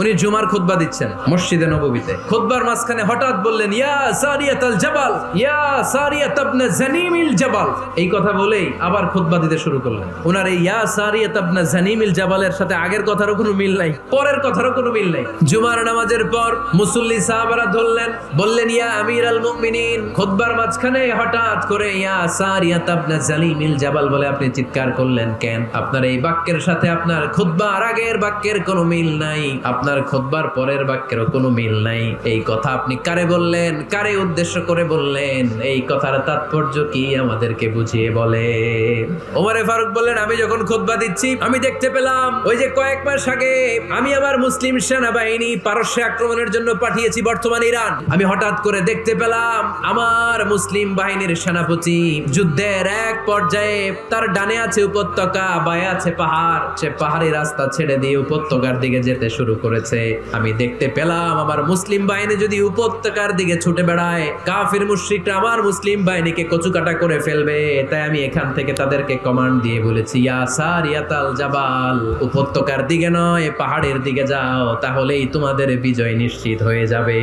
উনি জুমার খুতবা দিচ্ছেন মসজিদে নববীতে। খুতবার মাঝখানে হঠাৎ বললেন, ইয়া সারিয়াতাল জাবাল, ইয়া সারিয়াত ইবনে জানিমিল জাবাল। এই কথা বলেই আবার খুতবা দিতে শুরু করলেন। ওনার এই ইয়া সারিয়াত ইবনে জানিমিল জাবালের সাথে আগের কথারও কোনো মিল নাই, পরের কথারও কোনো মিল নাই। জুমার নামাজের পর মুসল্লি সাহাবারা ধরলেন, বললেন, ইয়া আমিরাল মুমিনিন, খুতবার মাঝখানে হঠাৎ করে ইয়া সারিয়াত ইবনে জানিমিল জাবাল বলে আপনি চিৎকার করলেন কেন? আপনার এই বাক্যের সাথে আপনার খুতবার আগের বাক্যের কোনো মিল নাই, আপনার খুতবার পরের বাক্যেরও কোনো মিল নাই। এই কথা আপনি কারে বললেন, কারে উদ্দেশ্য করে বললেন? এই কথার তাৎপর্য কি আমাদেরকে বুঝিয়ে বলেন। ওমরে ফারুক বললেন, আমি যখন খুতবা দিচ্ছি আমি দেখতে পেলাম ওই যে কয়েক মাস আগে আমি আমার মুসলিম সেনাবাহিনী পারস্যে আক্রমণের জন্য পাঠিয়েছি বর্তমান ইরান। আমি হঠাৎ করে দেখতে পেলাম আমার মুসলিম বাহিনীর সেনাপতি যুদ্ধের এক পর্যায়ে তার ডানে আছে উপত্যকা, বায়ে আছে পাহাড়, সে পাহাড়ি রাস্তা ছেড়ে দিয়ে উপত্যকার দিকে যেতে শুরু করেছে। আমি দেখতে পেলাম আমার মুসলিম বাহিনী যদি উপত্যকার দিকে ছুটে বেড়ায়, কাফির মুশরিকরা আমার মুসলিম বাহিনীকে কচুকাটা করে ফেলবে। তাই আমি এখান থেকে তাদেরকে কমান্ড দিয়ে বলেছি, ইয়া সারিয়াতাল জাবাল, উপত্যকার দিকে নয় পাহাড়ের দিকে যাও, তাহলেই তোমাদের বিজয় নিশ্চিত হয়ে যাবে।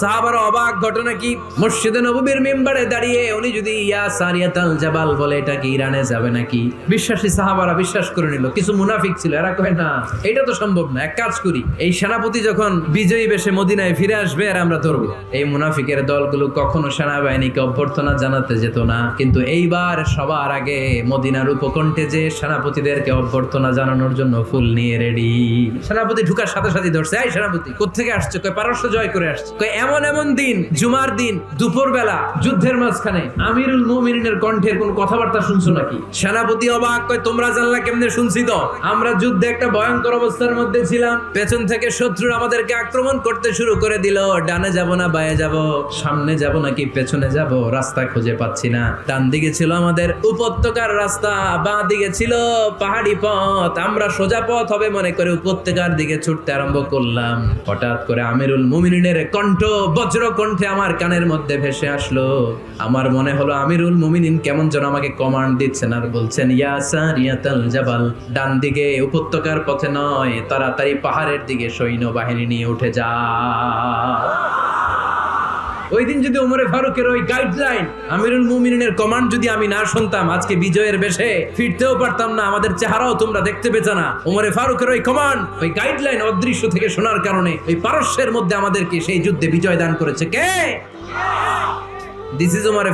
সাহাবারা অবাক, ঘটনা কি? মসজিদে নববীর মিম্বারে দাঁড়িয়ে উনি যদি ইয়া সারিয়াতাল জাবাল বলে, এটা কি ইরানে যাবে নাকি? বিশ্বাসী সাহাবারা বিশ্বাস করে নিল। কিছু মুনাফিক ছিল, এরা কয় না, এটা তো সম্ভব না, এক কাজ করি, এই সেনাপতি যখন বিজয়ী বেশে মদিনায় ফিরে আসবে আর আমরা ধরবো। এই মুনাফিকের দলগুলো কখনো সেনাবাহিনীকে অভ্যর্থনা জানাতে যেত না, কিন্তু এইবার সবার আগে মদিনার উপকণ্ঠে যে সেনাপতিদেরকে অভ্যর্থনা জানানোর জন্য ফুল নিয়ে রেডি। সেনাপতি ঢুকার সাথে সাথে ধরছে, এই সেনাপতি কোত্থেকে আসছে? কয় পারস্য জয় করে আসছে। কয় এমন এমন দিন, জুমার দিন দুপুর বেলা যুদ্ধের মাঝখানে আমিরুল মুমিনিনের কণ্ঠের কোন কথাবার্তা শুনছো নাকি? সেনাপতি অবাক, কয় তোমরা জানলা কেমনে? শুনছি তো, আমরা যুদ্ধে একটা ভয়ঙ্কর অবস্থার মধ্যে ছিলাম, পেছন থেকে শত্রু আমাদেরকে আক্রমণ করতে শুরু করে দিল। ডানে যাব না বায়ে যাব, সামনে যাব নাকি পেছনে যাব, রাস্তা খুঁজে পাচ্ছি না। ডান দিকে ছিল আমাদের উপত্যকার রাস্তা, বাঁ দিকে ছিল পাহাড়ি পথ, আমরা সোজা পথ হবে মনে করে উপত্যকার দিকে ছুটতে আরম্ভ করলাম। হঠাৎ করে আমিরুল মুমিনিনের কণ্ঠ বজ্র কণ্ঠে আমার কানের মধ্যে ভেসে আসলো। আমার মনে হলো আমিরুল মুমিনিন কেমন যেন আমাকে কমান্ড দিচ্ছেন আর বলছেন, ইয়া সারিয়াতাল জাবাল, ডান দিকে উপত্যকার পথে নয়, তাড়াতাড়ি পাহাড়ের দিকে সৈন্য বাহিনী নিয়ে উঠে যা। ওই দিন যদি ওমরে ফারুকের ওই গাইডলাইন, আমিরুল মুমিনিনের কমান্ড যদি আমি না শুনতাম, আজকে বিজয়ের বেশে ফিরতেও পারতাম না, আমাদের চেহারাও তোমরা দেখতে পেতে না। ওমরে ফারুকের ওই কমান্ড, ওই গাইডলাইন অদৃশ্য থেকে শোনার কারণে ওই পারস্যের মধ্যে আমাদেরকে সেই যুদ্ধে বিজয় দান করেছে কে? দিস ইজ ওমরে।